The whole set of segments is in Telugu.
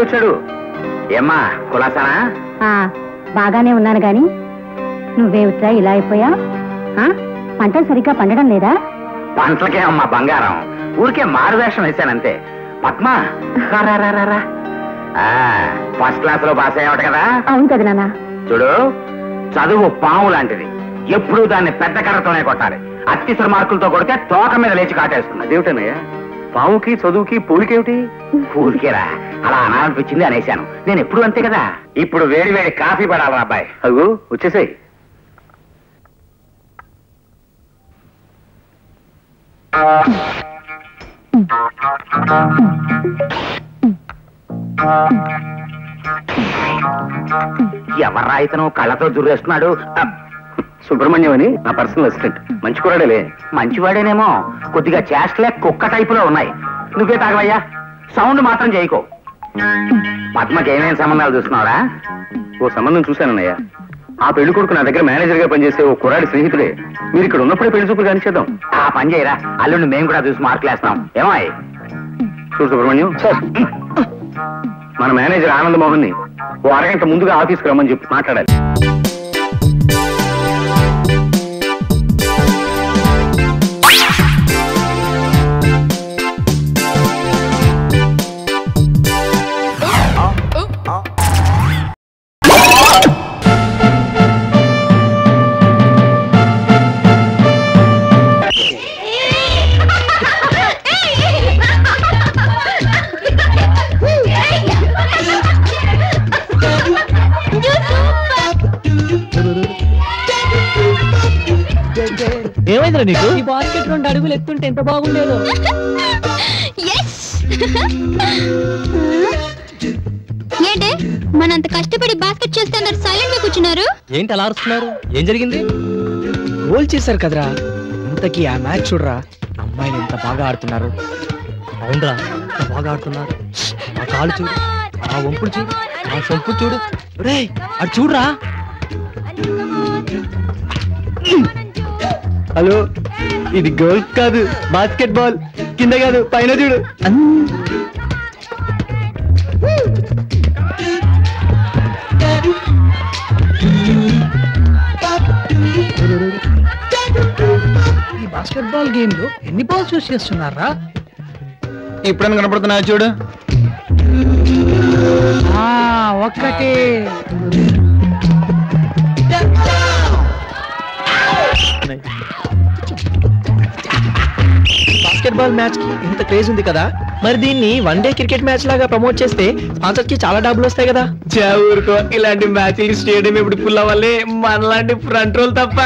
వచ్చాడు. ఏమ్మా కులాసానా? బాగానే ఉన్నాను గాని నువ్వేమిట్రా ఇలా అయిపోయా? పంటలు సరిగ్గా పండడం లేదా? పంటలకే అమ్మా బంగారం, ఊరికే మారువేషం వేశానంతే. పద్మా ఫస్ట్ క్లాస్ లో పాస్ అయ్యావట కదా? అవును కదా నాన్న. చూడు, చదువు పాము లాంటిది, ఎప్పుడూ దాన్ని పెద్ద కర్రతోనే కొట్టాలి. అత్యవసర మార్కులతో కొడితే తోక మీద లేచి కాటేస్తుంది. అదేమిటన్నయ్యా, పాముకి చదువుకి పూలికేమిటి? పూలికేరా, అలా అనాలనిపించింది అనేశాను. నేను ఎప్పుడు అంతే కదా. ఇప్పుడు వేడి వేడి కాఫీ పడాలి అబ్బాయి. అగు వచ్చేసాయి. ఎవర్రా ఇతను కళ్ళతో దుర్రేస్తున్నాడు? సుబ్రహ్మణ్యం అని నా పర్సనల్ అసిస్టెంట్. మంచివాడేలే. మంచివాడేనేమో, కొద్దిగా చేష్టలే కుక్క టైపులో ఉన్నాయి. నువ్వే తాగవయ్యా, సౌండ్ మాత్రం చేయకో. పద్మకి ఏమేమి సంబంధాలు చూస్తున్నావురా? ఓ సంబంధం చూశానన్నయ్య. ఆ పెళ్లి కొడుకు నా దగ్గర మేనేజర్ గా పనిచేసే ఓ కుర్రాడి స్నేహితుడే. మీరు ఇక్కడ ఉన్నప్పుడే పెళ్లి చూపులు కానిచేద్దాం. ఆ పని చేయరా, అల్లుండి మేము కూడా చూసి మార్కులు వేస్తాం. ఏమాయ్ చూడు సుబ్రహ్మణ్యం, మన మేనేజర్ ఆనంద్ మోహన్ ని ఓ అరగంట ముందుగా ఆఫీస్కి రమ్మని చెప్పి మాట్లాడాలి. ఏమైందిరా నీకు? ఈ బాస్కెట్ 2 అడుగులు ఎత్తుంటే ఎంత బాగుండేదో. ఏంటి మనంత కష్టపడి బాస్కెట్ చేస్తున్నారు, సైలెంట్ గా కూర్చున్నారు? ఏంటి అలా అరుస్తున్నారు? ఏం జరిగింది? గోల్ చేశారు కదరా. ఇంతకీ ఆ మ్యాచ్ చూడరా, అమ్మాయిలు ఎంత బాగా ఆడుతున్నారు. అవునరా, ఎంత బాగా ఆడుతున్నారు. ఆ కాలు చూడు, ఆ వంపుడు చూడు, ఆ సొంపు చూడు. రేయ్ అటు చూడరా. హలో, ఇది గోల్ కాదు, బాస్కెట్ బాల్. కింద కాదు, పైన చూడు. ఈ బాస్కెట్ బాల్ గేమ్ లో ఎన్ని బాల్స్ యూస్ చేస్తున్నారా? ఇప్పుడైనా కనపడుతున్నా చూడు. ఒక్కటి. బాస్కెట్ బాల్ మ్యాచ్ కి ఇంత క్రేజ్ ఉంది కదా, మరి దీన్ని 1 డే క్రికెట్ మ్యాచ్ లాగా ప్రమోట్ చేస్తే స్పాన్సర్స్ కి చాలా డబ్బులు వస్తాయి కదా. ఊరుకో, ఇలాంటి మ్యాచ్ స్టేడియం ఇప్పుడు ఫుల్ అవ్వాలి, మనలాంటి ఫ్రంట్ రోల్ తప్ప.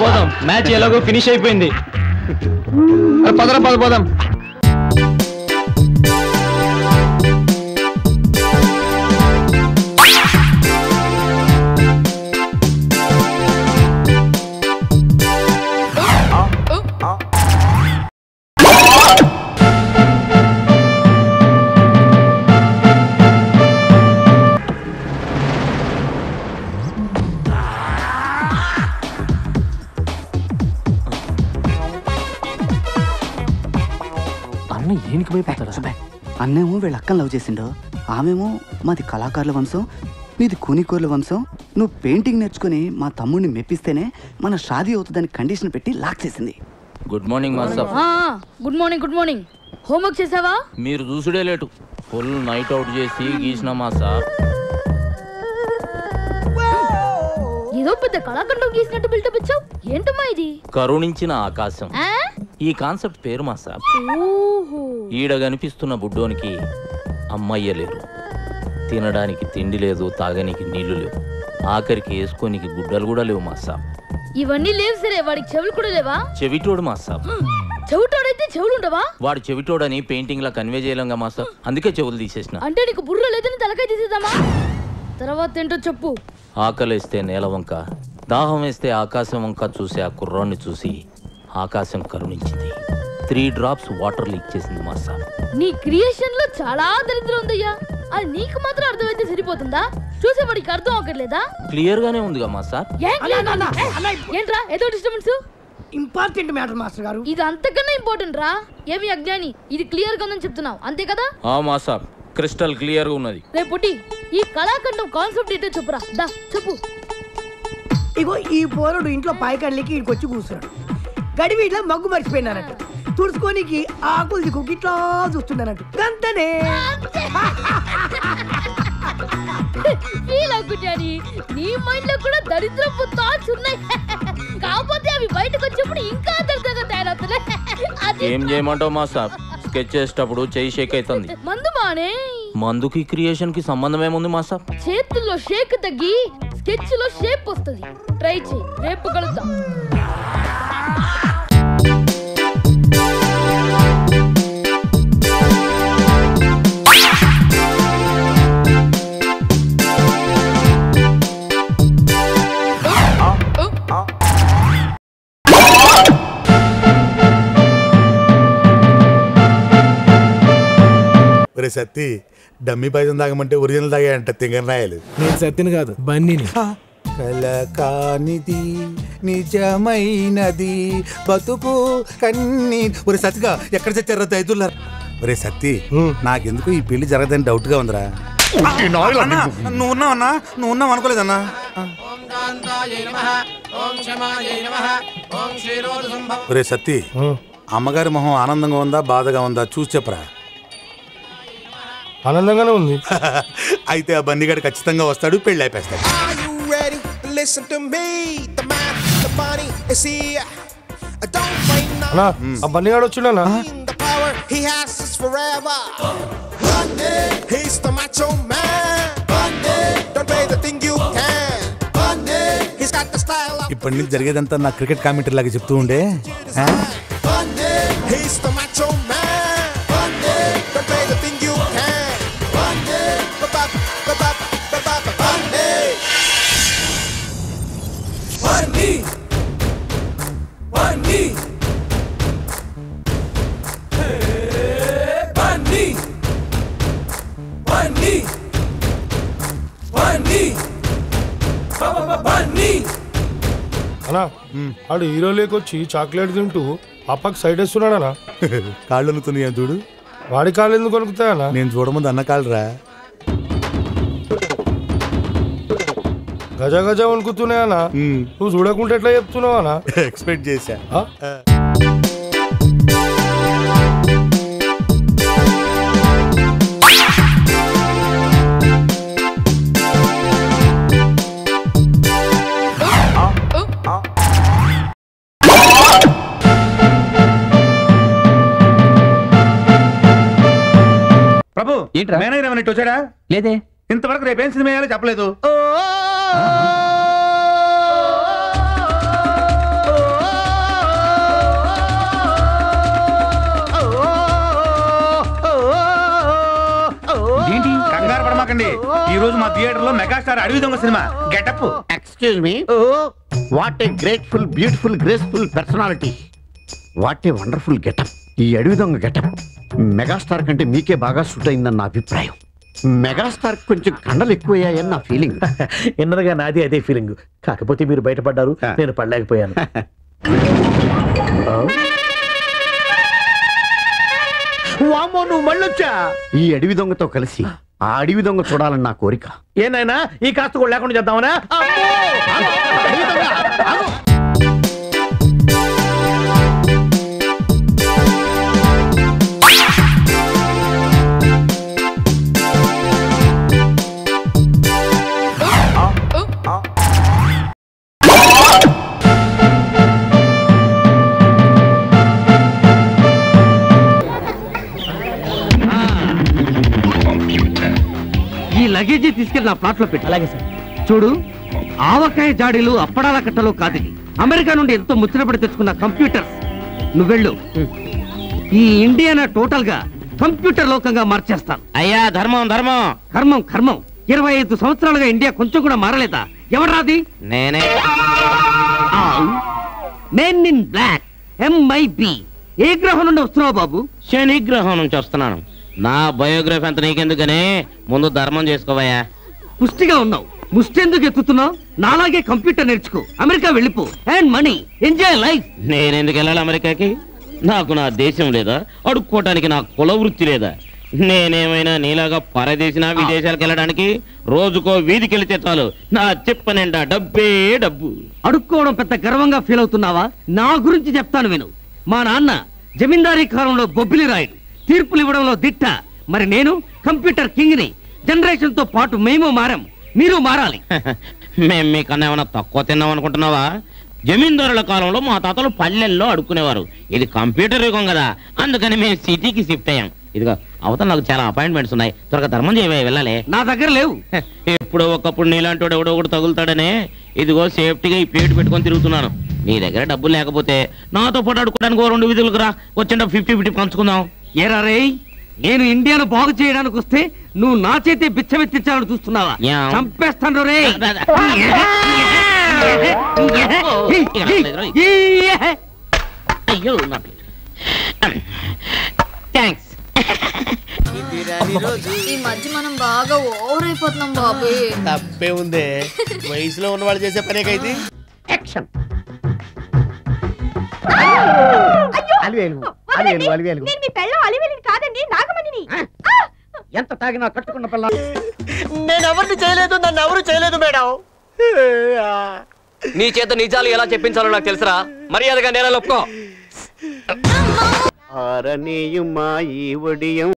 పోదాం, మ్యాచ్ ఎలాగో ఫినిష్ అయిపోయింది. పోదాం. అన్నేమో వీళ్ళ అక్కని లవ్ చేసిండో, ఆమెమో మాది కళాకారుల వంశం, నీది కూనికోర్ల వంశం. నువ్వు పెయింటింగ్ నేర్చుకుని మా తమ్ముడిని మెప్పిస్తేనే మన షాదీ అవుతుందని కండిషన్ పెట్టి లాక్ చేసింది. Good morning master. Good morning. Good morning. Homework చేసావా? మీరు చూసుడే లేటు, ఫుల్ నైట్ అవుట్ చేసి గీసిన మాస్టర్. ఏదో పెద్ద కళాఖండం గీసినట్టు బిల్డప్ ఇచ్చావు. ఏంటమ్మా ఇది? కరుణించిన ఆకాశం, ఈ కాన్సెప్ట్ పేరు మాస్టర్. ఈడ కనిపిస్తున్న బుడ్డోనికి అమ్మయ్య లేరు, తినడానికి తిండి లేదు, తాగనికి నీళ్లు లేవు, ఆఖరికి వేసుకోనికి గుడ్డలు కూడా లేవు మాస్టర్. ఇవన్నీ లేవు సరే, వాడికి చెవులు కూడా లేవా? చెవిటోడు మాస్టర్. చెవిటోడైతే చెవులు ఉండవా? వాడు చెవిటోడని పెయింటింగ్ లా కన్వే చేయలేంగా మాస్టర్, అందుకే చెవులు తీసేసిన. అంటే నీకు బుర్ర లేదని తలకాయ తీసేద్దామా? తర్వాత ఏంటో చెప్పు. ఆకలేస్తే నేల వంక, దాహం వేస్తే ఆకాశం వంక చూసి ఆ కుర్రాన్ని చూసి ఆకాశం కరుణించింది. 3 drops వాటర్ లీక్ చేసింది మాస్టర్. నీ క్రియేషన్ లో చాలా దరిద్రం ఉందయ్యా. అది నీకు మాత్రం అర్థమైతే సరిపోతుందా? చూసేవాడికి అర్థం అవ్వట్లేదా? క్లియర్ గానే ఉందిగా మాస్టర్. ఏంట్రా ఏదో డిస్టర్బెన్స్? ఇంపార్టెంట్ మ్యాటర్ మాస్టర్ గారు. ఇది అంతకన్నా ఇంపార్టెంట్ రా. ఏమి అజ్ఞాని, ఇది క్లియర్ గా ఉందని చెప్తున్నావు అంతే కదా? మాస్టర్ క్రిస్టల్ క్లియర్ గా ఉన్నది. రేపుటి ఈ కళాఖండం కాన్సెప్ట్ ఏంటో చెప్పురా. దా చెప్పు. ఇగో ఈ పోరుడు ఇంట్లో పైకళ్ళకి ఇక్కడికి వచ్చి కూర్చున్నాడు. గడివి ఇట్లా మగ్గు మర్చిపోయినారంట. తుడుచుకోనికి ఆకులు దిక్కు ఇట్లా చూస్తున్నానంట. గంతనే నీ మైండ్ లో కూడా దరిద్రపు థాట్స్ ఉన్నాయి. కాకపోతే అవి బయటకు వచ్చినప్పుడు ఇంకా దరిద్రంగా తయారవుతున్నాయి. ఏం చేయమంటావు మాస్టర్? స్కెచ్ చేసేటప్పుడు చెయ్యి షేక్ అవుతుంది. మందు మానే. మందుకి క్రియేషన్ కి సంబంధం ఏముంది మాస్టర్? చేతుల్లో షేక్ తగ్గి స్కెచ్ లో షేప్ వస్తుంది. ట్రై చేయి, రేపు కలుద్దాం. సత్తి డమ్మి పైసం తాగమంటే ఒరిజినల్ తాగాయంట తింగరనాయలు. నేను సత్తిని కాదు బన్నీని. కలకానిది నిజమైనది బతుకు కన్నీ. ఒరే సత్తిగా ఎక్కడ చచ్చారా దైతుల్లా? ఒరే సత్తి నాకెందుకు ఈ పెళ్లి జరగదని డౌట్ గా ఉందిరా. నువ్వు ఉన్నావన్నా? నువ్వు ఉన్నావు అనుకోలేదన్నా. ఒరే సత్తి అమ్మగారి మొహం ఆనందంగా ఉందా బాధగా ఉందా చూసి చెప్పరా. ఆనందంగానే ఉంది. అయితే ఆ బన్నీగాడు ఖచ్చితంగా వస్తాడు, పెళ్లి అయిపోతాడు. ఆ బన్నీగాడు వచ్చిండనా? ఇప్పటి నుంచి జరిగేదంతా నా క్రికెట్ కామెంటరీ లాగా చెప్తూ ఉండే. అన్నా ఆడు హీరో లేకొచ్చి చాక్లెట్ తింటూ అప్పకి సైడ్ వేస్తున్నాడనా? కాళ్ళు అనుకున్నాయా చూడు. వాడి కాళ్ళు ఎందుకు కొనుక్కుతాయన్నా? నేను చూడముందు అన్న కాళ్ళరా గజ గజ వణుకుతున్నాయన్నా. నువ్వు చూడకుంటే ఎట్లా చెప్తున్నావు అన్నా? ఎక్స్పెక్ట్ చేశా. ప్రభు ఏంట్రా మేనేజర్ ఏమన్నా వచ్చాడా? లేదే. ఇంతవరకు రేపేం సినిమా వేయాలో చెప్పలేదు. ఏంటి కంగారు పడమాకండి. ఈ రోజు మా థియేటర్ లో మెగాస్టార్ అడవి దొంగ cinema getup. Excuse me, what a grateful beautiful graceful personality, what a wonderful getup. ఈ అడవి దొంగ గెటప్ మెగాస్టార్ కంటే మీకే బాగా సూట్ అయిందని నా అభిప్రాయం. మెగాస్టార్ కొంచెం కండలు ఎక్కువయ్యాయని నా ఫీలింగ్. ఎన్నదగా నాది అదే ఫీలింగ్. కాకపోతే మీరు బయటపడ్డారు, నేను పడలేకపోయాను. వామ్మో, నువ్వు మళ్ళొచ్చా? ఈ అడవి దొంగతో కలిసి ఆ అడవి దొంగ చూడాలని నా కోరిక. ఏనాయనా ఈ కాస్త కూడా లేకుండా చేద్దామనా? లగేజీ తీసుకెళ్లి నా ప్లాట్ లో పెట్టి. అలాగే సార్. చూడు, ఆవకాయ జాడీలు అప్పడాల కట్టలో కాదు, అమెరికా నుండి ఎంతో ముచ్చటపడి తెచ్చుకున్న కంప్యూటర్స్. నువ్వెళ్ళు. ఈ ఇండియానా టోటల్ గా కంప్యూటర్ లోకంగా మార్చేస్తాను. అయ్యా ధర్మం ధర్మం. కర్మం కర్మం. 25 సంవత్సరాలుగా ఇండియా కొంచెం కూడా మారలేదా? ఎవరాది? నేనే. Men in black MIB. ఏ గ్రహం నుండి వస్తున్నావు బాబు? శని గ్రహం నుంచి వస్తున్నాను. నా బయోగ్రఫీ అంత నీకెందుకనే, ముందు ధర్మం చేసుకోవయ్యా. పుష్టిగా ఉన్నావు, ముష్టెందుకు ఎత్తుతున్నావు? నాలాగే కంప్యూటర్ నేర్చుకో, అమెరికా వెళ్ళిపో, అండ్ మనీ ఎంజాయ్ లైఫ్. నేనెందుకు వెళ్ళాలి అమెరికాకి? నాకు నా దేశం లేదా? అడుక్కోవటానికి నా కుల వృత్తి లేదా? నేనేమైనా నీలాగా పరదేశినా విదేశాలకు వెళ్ళడానికి రోజుకో వీధికి వెళితే చాలు నా చెప్పనంట డబ్బే డబ్బు. అడుక్కోవడం పెద్ద గర్వంగా ఫీల్ అవుతున్నావా? నా గురించి చెప్తాను విను. మా నాన్న జమీందారీ కాలంలో బొబ్బిలి రాయుడు, తీర్పులు ఇవ్వడంలో దిట్ట. మరి నేను కంప్యూటర్ కింగ్ ని. జనరేషన్ తో పాటు మేము మారాం, మీరు మారాలి. మేము మీకన్నా ఏమైనా తక్కువ తిన్నాం అనుకుంటున్నావా? జమీందారుల కాలంలో మా తాతలు పల్లెల్లో అడుక్కునేవారు. ఇది కంప్యూటర్ యుగం కదా, అందుకని మేము సిటీకి షిఫ్ట్ అయ్యాం. ఇదిగో అవతల నాకు చాలా అపాయింట్మెంట్స్ ఉన్నాయి, త్వరగా ధర్మం చేయవే, వెళ్ళాలి. నా దగ్గర లేవు. ఎప్పుడో ఒకప్పుడు నీలాంటి వాడు ఎవడో ఒకటి తగులుతాడనే ఇదిగో సేఫ్టీగా ఈ ప్లేట్ పెట్టుకొని తిరుగుతున్నాను. నీ దగ్గర డబ్బులు లేకపోతే నాతో పాటు అడుకోవడానికి 2 విధులకు రా, వచ్చిన 50-50 పంచుకుందాం. ఏరా రే, నేను ఇండియాను బాగు చేయడానికి వస్తే నువ్వు నా చేతే బిచ్చమెత్తించాలని చూస్తున్నావా? చంపేస్తాను రే. అయ్యో థ్యాంక్స్. ఈ మధ్య మనం బాగా ఓవర్ అయిపోతున్నాం బాబు. తప్పే ఉందే, వయసులో ఉన్న వాళ్ళు చేసే పనేకైతే. ఎంత తాగినా కట్టుకున్న పిల్ల. నేను ఎవరిని చేయలేదు, నన్ను ఎవరు చేయలేదు మేడం. నీ చేత నిజాలు ఎలా చెప్పించాలో నాకు తెలుసురా. మర్యాదగా నేల ఒప్పుకో. ఆరనీయుమా ఈ ఒడియం